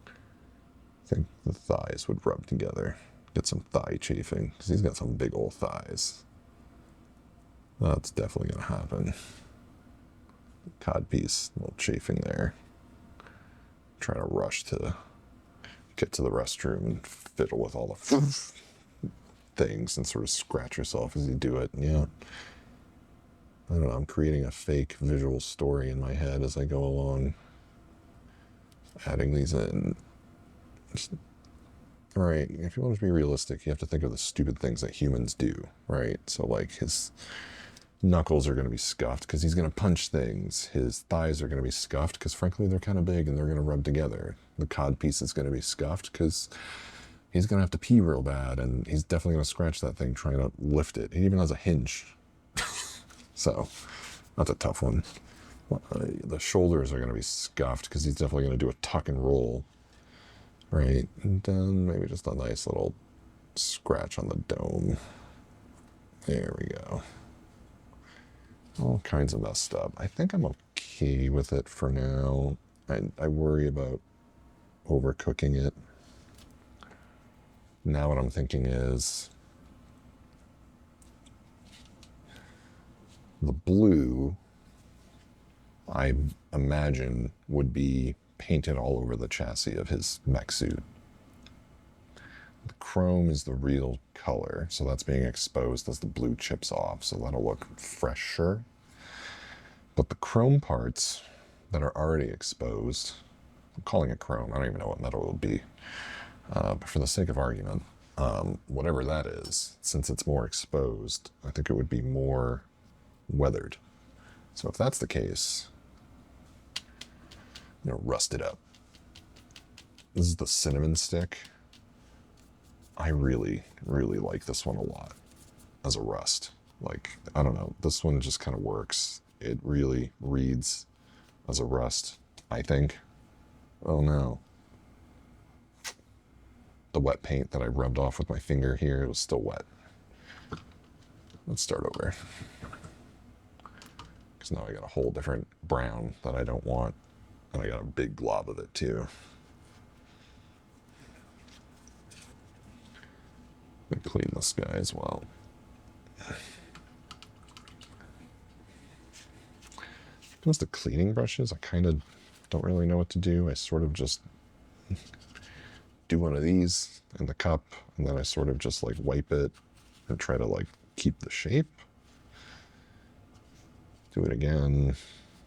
I think the thighs would rub together. Get some thigh chafing because he's got some big old thighs. That's definitely going to happen. Codpiece, a little chafing there. Trying to rush to get to the restroom and fiddle with all the things and sort of scratch yourself as you do it. Yeah. I don't know, I'm creating a fake visual story in my head as I go along. Adding these in. Right, if you want to be realistic, you have to think of the stupid things that humans do, right? So like his knuckles are going to be scuffed because he's going to punch things. His thighs are going to be scuffed because frankly they're kind of big and they're going to rub together. The cod piece is going to be scuffed because he's going to have to pee real bad and he's definitely going to scratch that thing trying to lift it. He even has a hinge. So that's a tough one. The shoulders are going to be scuffed because he's definitely going to do a tuck and roll. Right, and then maybe just a nice little scratch on the dome. There we go. All kinds of messed up. I think I'm okay with it for now. I worry about overcooking it. Now what I'm thinking is the blue, I imagine, would be painted all over the chassis of his mech suit. The chrome is the real color, so that's being exposed as the blue chips off, so that'll look fresher. But the chrome parts that are already exposed, I'm calling it chrome, I don't even know what metal it would be, but for the sake of argument, whatever that is, since it's more exposed, I think it would be more weathered. So if that's the case, rust it up. This is the cinnamon stick. I really, really like this one a lot as a rust. Like, I don't know, this one just kind of works. It really reads as a rust, I think. Oh no. The wet paint that I rubbed off with my finger here, it was still wet. Let's start over. Because now I got a whole different brown that I don't want. And I got a big glob of it too. Let me clean this guy as well. When it comes to cleaning brushes, I kind of don't really know what to do. I sort of just do one of these in the cup, and then I sort of just like wipe it and try to like keep the shape. Do it again,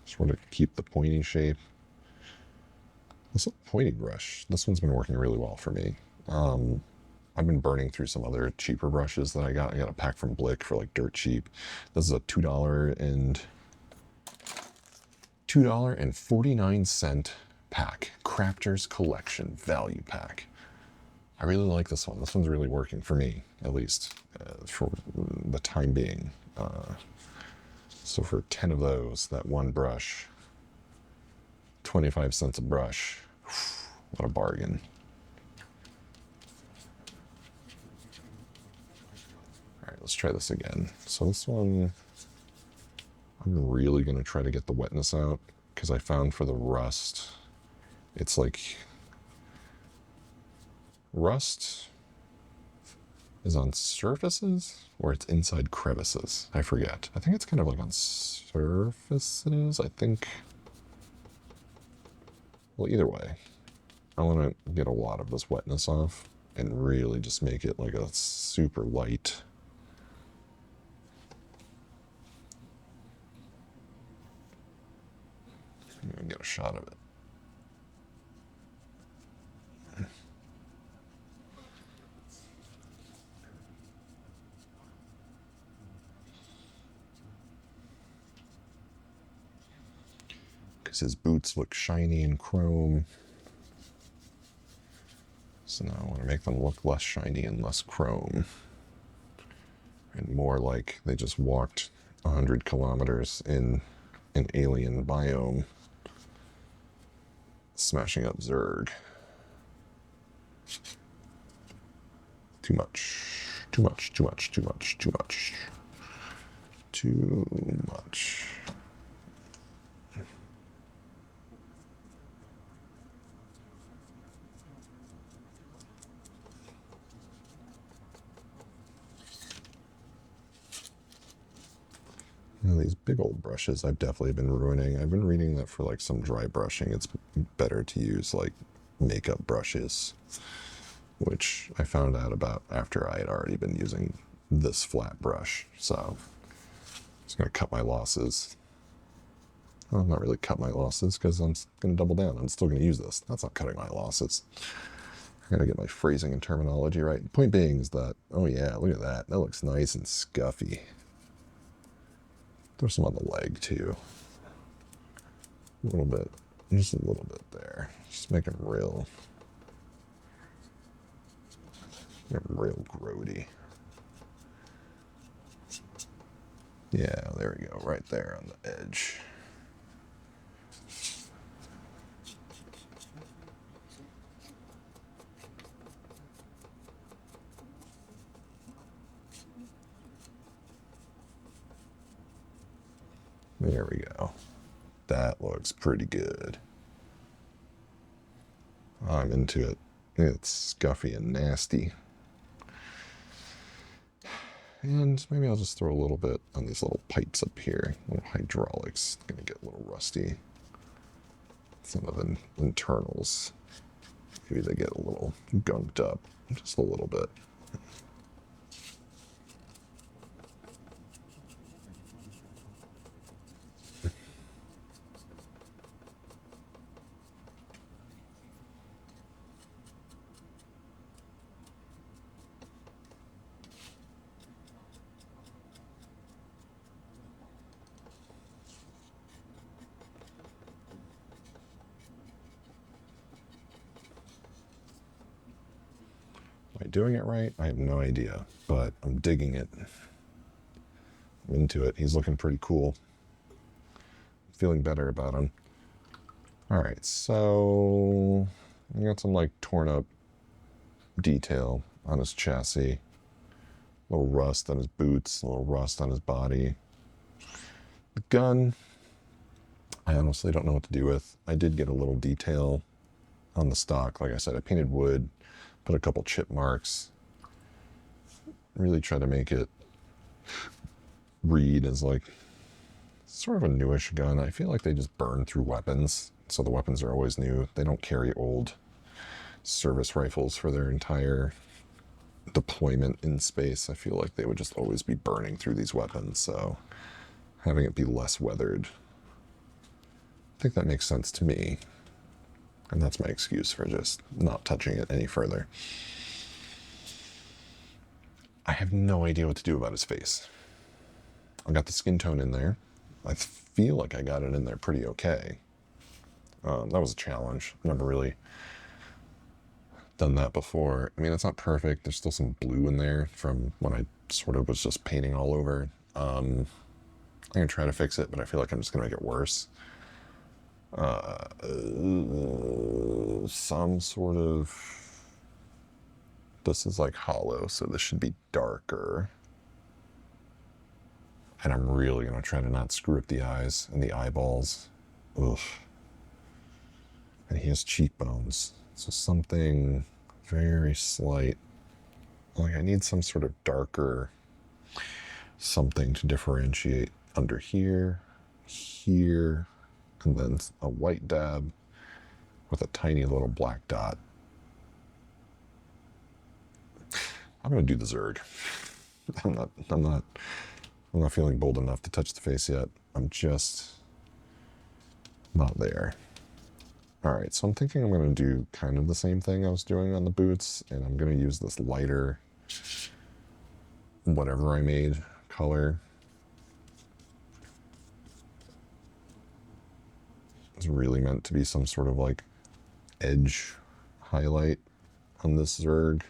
sort of keep the pointy shape. This pointy brush, this one's been working really well for me. I've been burning through some other cheaper brushes that I got. I got a pack from Blick for like dirt cheap. This is a $2.49 pack, Crafters Collection Value Pack. I really like this one. This one's really working for me, at least for the time being. So for 10 of those, that one brush, 25 cents a brush. What a bargain. All right, let's try this again. So this one, I'm really going to try to get the wetness out, because I found for the rust, it's like rust is on surfaces or it's inside crevices. I forget. I think it's kind of like on surfaces. I think. Well, either way, I want to get a lot of this wetness off and really just make it like a super light. I'm going to get a shot of it. Because his boots look shiny and chrome. So now I want to make them look less shiny and less chrome. And more like they just walked 100 kilometers in an alien biome, smashing up Zerg. Too much. Too much, too much, too much, too much. Too much. You know, these big old brushes I've definitely been ruining. I've been reading that for like some dry brushing, it's better to use like makeup brushes, which I found out about after I had already been using this flat brush. So I'm just going to cut my losses. Well, not really cut my losses, because I'm going to double down. I'm still going to use this. That's not cutting my losses. I got to get my phrasing and terminology right. Point being is that, oh yeah, look at that. That looks nice and scuffy. Throw some on the leg too. A little bit, just a little bit there. Just make it real grody. Yeah, there we go, right there on the edge. There we go. That looks pretty good. I'm into it. It's scuffy and nasty. And maybe I'll just throw a little bit on these little pipes up here. Little hydraulics. Gonna get a little rusty. Some of the internals. Maybe they get a little gunked up. Just a little bit. Am I doing it right? I have no idea, but I'm digging it. I'm into it. He's looking pretty cool. Feeling better about him. All right, so I got some like torn up detail on his chassis. A little rust on his boots, a little rust on his body. The gun, I honestly don't know what to do with. I did get a little detail on the stock. Like I said, I painted wood, put a couple chip marks, really try to make it read as like sort of a newish gun. I feel like they just burn through weapons, so the weapons are always new. They don't carry old service rifles for their entire deployment in space, I feel like they would just always be burning through these weapons, so having it be less weathered, I think that makes sense to me. And that's my excuse for just not touching it any further. I have no idea what to do about his face. I got the skin tone in there. I feel like I got it in there pretty okay. That was a challenge. Never really done that before. I mean, it's not perfect. There's still some blue in there from when I sort of was just painting all over. I'm going to try to fix it, but I feel like I'm just going to make it worse. Some sort of... This is like hollow, so this should be darker. And I'm really going to try to not screw up the eyes and the eyeballs. Ugh. And he has cheekbones. So something very slight. Like I need some sort of darker something to differentiate under here, here, and then a white dab with a tiny little black dot. I'm going to do the Zerg. I'm not feeling bold enough to touch the face yet. I'm just not there. All right, so I'm thinking I'm going to do kind of the same thing I was doing on the boots, and I'm going to use this lighter, whatever I made, color. It's really meant to be some sort of like edge highlight on this Zerg.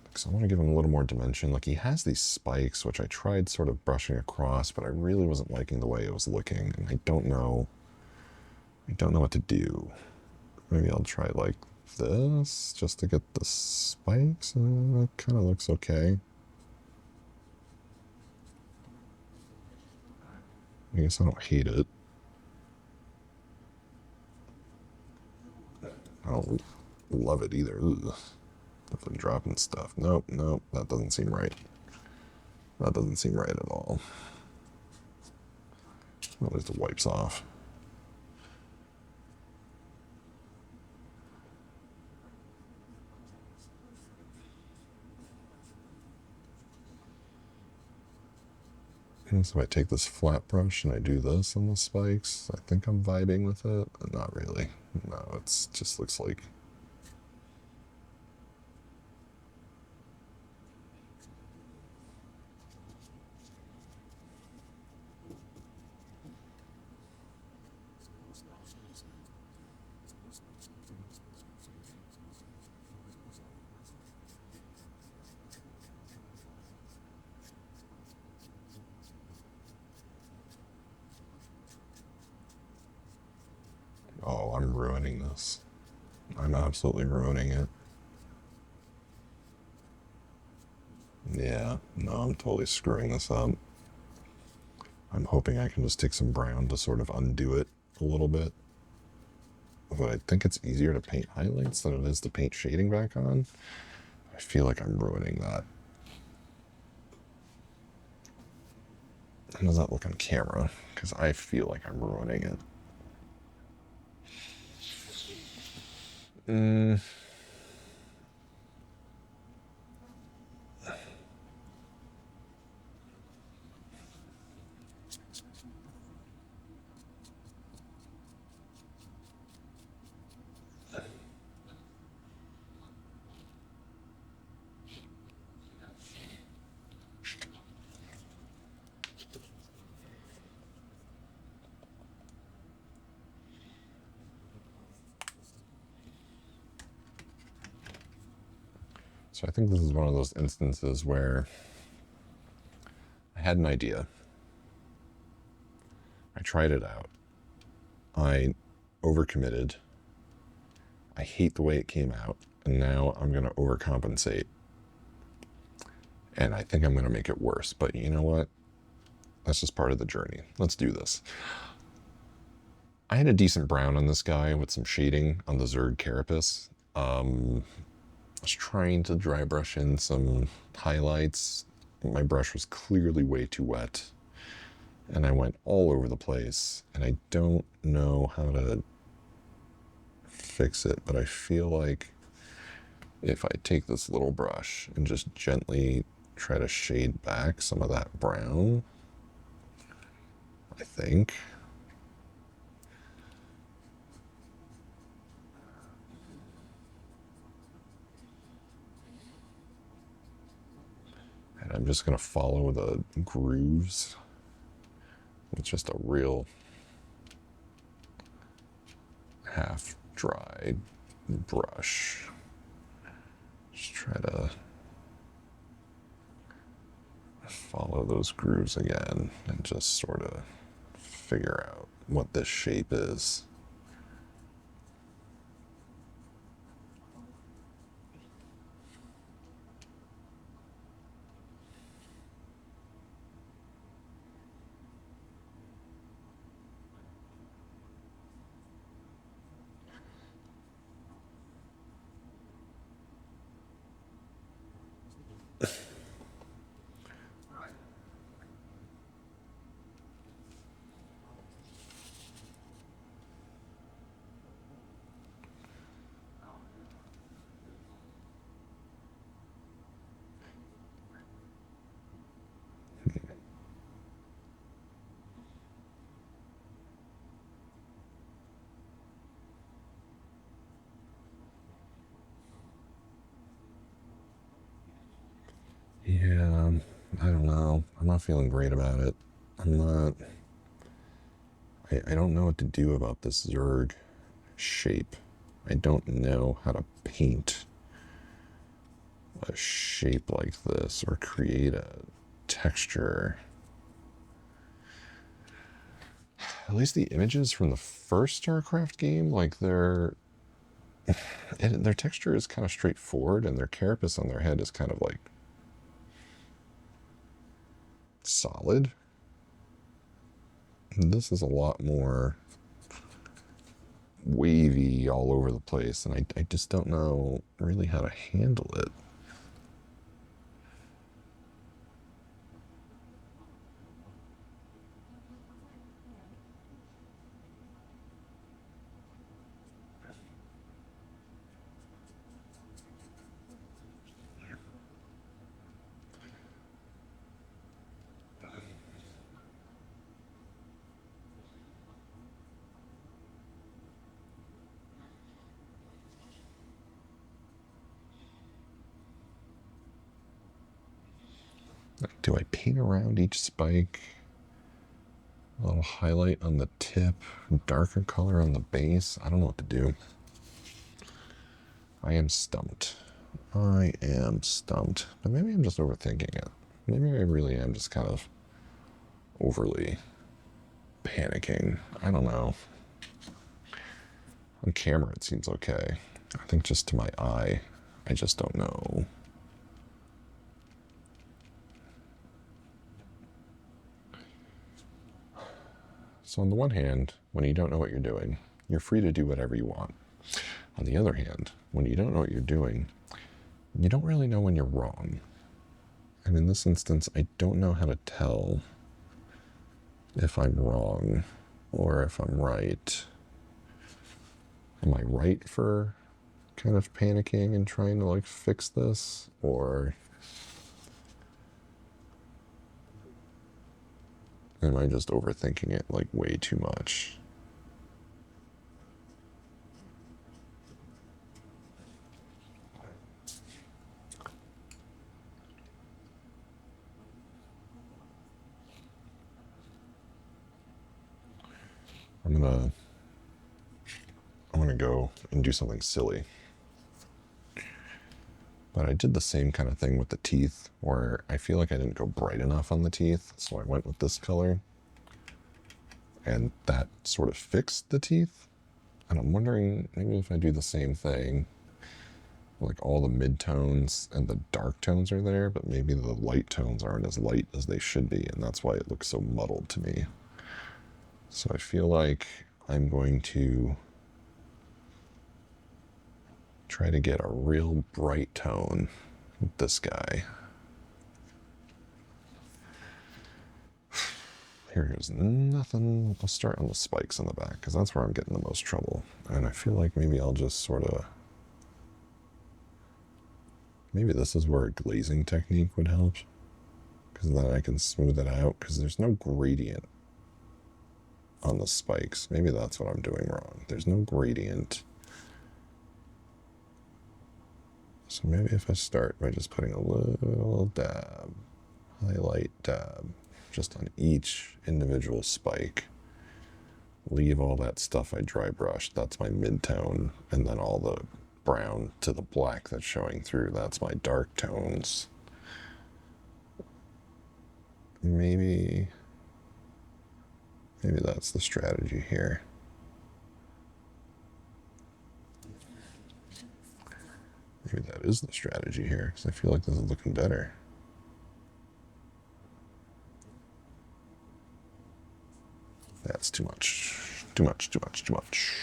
Because I want to give him a little more dimension. Like he has these spikes, which I tried sort of brushing across, but I really wasn't liking the way it was looking, and I don't know what to do. Maybe I'll try like this just to get the spikes. That kind of looks okay. I guess I don't hate it. I don't love it either. Ugh. Definitely dropping stuff. Nope, that doesn't seem right. That doesn't seem right at all. At least it wipes off. And so I take this flat brush and I do this on the spikes. I think I'm vibing with it. Not really. No, it just looks like... Oh, I'm ruining this. I'm absolutely ruining it. Yeah, no, I'm totally screwing this up. I'm hoping I can just take some brown to sort of undo it a little bit. But I think it's easier to paint highlights than it is to paint shading back on. I feel like I'm ruining that. How does that look on camera? Because I feel like I'm ruining it. So I think this is one of those instances where I had an idea. I tried it out. I overcommitted. I hate the way it came out. And now I'm going to overcompensate. And I think I'm going to make it worse. But you know what? That's just part of the journey. Let's do this. I had a decent brown on this guy with some shading on the Zerg Carapace. I was trying to dry brush in some highlights. My brush was clearly way too wet. And I went all over the place. And I don't know how to fix it, but I feel like if I take this little brush and just gently try to shade back some of that brown, I think. And I'm just going to follow the grooves with just a real half-dried brush. Just try to follow those grooves again and just sort of figure out what this shape is. Yeah, I don't know. I'm not feeling great about it. I'm not... I don't know what to do about this Zerg shape. I don't know how to paint a shape like this or create a texture. At least the images from the first StarCraft game, like their texture is kind of straightforward, and their carapace on their head is kind of like solid. And this is a lot more wavy all over the place, and I just don't know really how to handle it. Do I paint around each spike? A little highlight on the tip, darker color on the base. I don't know what to do. I am stumped. I am stumped. But maybe I'm just overthinking it. Maybe I really am just kind of overly panicking. I don't know. On camera, it seems okay. I think just to my eye, I just don't know. So on the one hand, when you don't know what you're doing, you're free to do whatever you want. On the other hand, when you don't know what you're doing, you don't really know when you're wrong. And in this instance, I don't know how to tell if I'm wrong or if I'm right. Am I right for kind of panicking and trying to like fix this? Or am I just overthinking it like way too much? I'm gonna go and do something silly. But I did the same kind of thing with the teeth, where I feel like I didn't go bright enough on the teeth, so I went with this color. And that sort of fixed the teeth. And I'm wondering, maybe if I do the same thing, like all the mid-tones and the dark tones are there, but maybe the light tones aren't as light as they should be, and that's why it looks so muddled to me. So I feel like I'm going to try to get a real bright tone with this guy. here goes nothing. I'll start on the spikes on the back because that's where I'm getting the most trouble. And I feel like maybe I'll just sort of, maybe this is where a glazing technique would help, because then I can smooth it out because there's no gradient on the spikes. Maybe that's what I'm doing wrong. There's no gradient. So maybe if I start by just putting a little dab, highlight dab, just on each individual spike, leave all that stuff I dry brushed, that's my mid-tone, and then all the brown to the black that's showing through, that's my dark tones. Maybe that's the strategy here. Maybe that is the strategy here, because I feel like this is looking better. That's too much. Too much, too much, too much.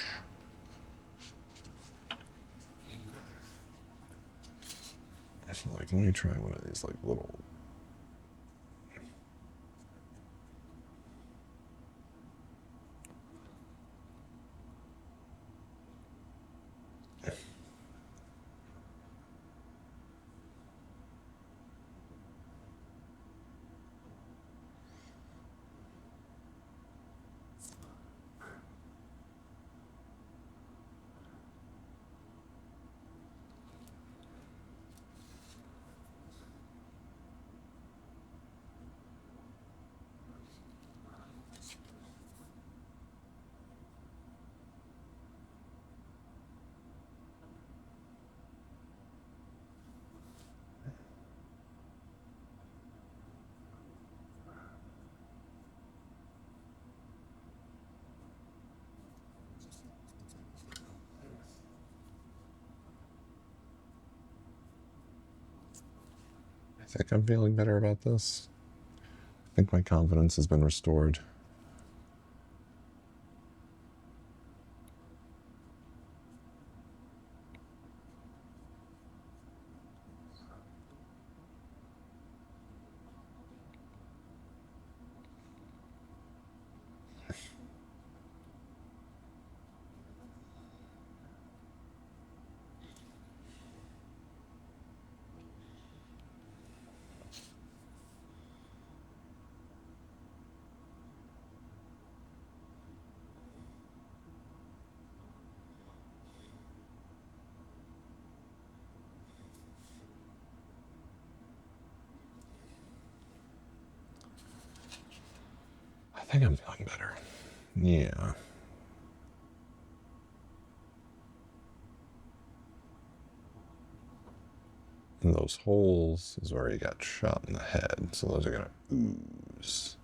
I feel like, let me try one of these like little... I think I'm feeling better about this. I think my confidence has been restored. I think I'm feeling better. Yeah. And those holes is where he got shot in the head, so those are gonna ooze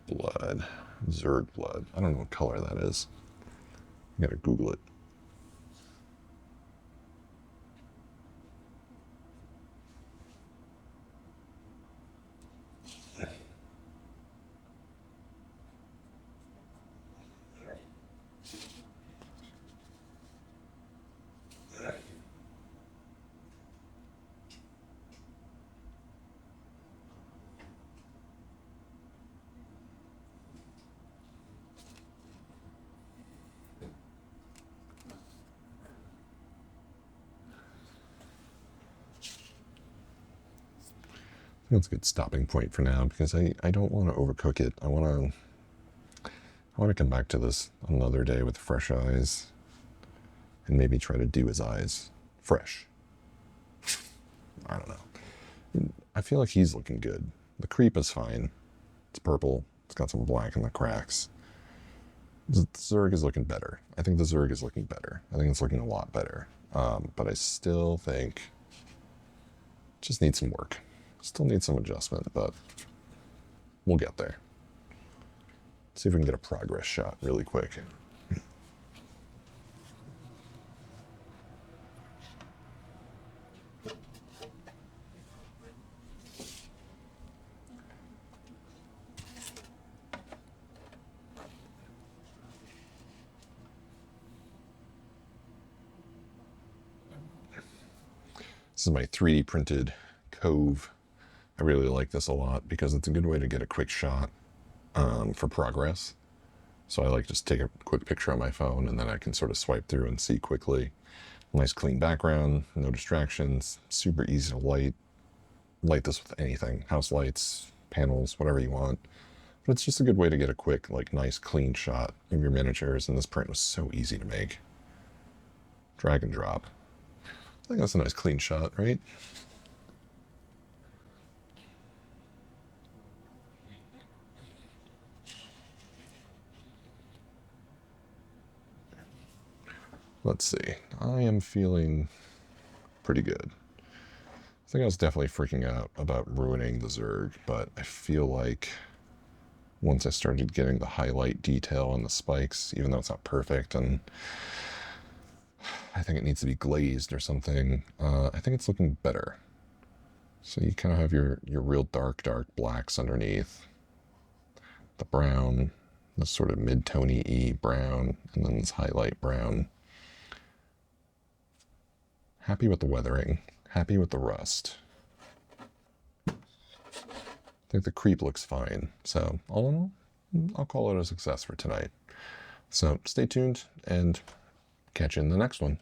blood. Zerg blood. I don't know what color that is. I gotta Google it. That's a good stopping point for now, because I don't want to overcook it. I want to come back to this another day with fresh eyes and maybe try to do his eyes fresh. I don't know. I feel like he's looking good. The creep is fine. It's purple. It's got some black in the cracks. The Zerg is looking better. I think the Zerg is looking better. I think it's looking a lot better. But I still think it just needs some work. Still needs some adjustment, but we'll get there. See if we can get a progress shot really quick. This is my 3D printed Cove I really like this a lot because it's a good way to get a quick shot for progress. So I like just take a quick picture on my phone and then I can sort of swipe through and see quickly. Nice clean background, no distractions, super easy to light. Light this with anything, house lights, panels, whatever you want. But it's just a good way to get a quick, like, nice clean shot of your miniatures, and this print was so easy to make. Drag and drop. I think that's a nice clean shot, right? Let's see. I am feeling pretty good. I think I was definitely freaking out about ruining the Zerg, but I feel like once I started getting the highlight detail on the spikes, even though it's not perfect, and I think it needs to be glazed or something, I think it's looking better. So you kind of have your real dark blacks underneath, the brown, this sort of mid-tony-y brown, and then this highlight brown. Happy with the weathering, happy with the rust. I think the creep looks fine, so all in all, I'll call it a success for tonight. So stay tuned and catch you in the next one.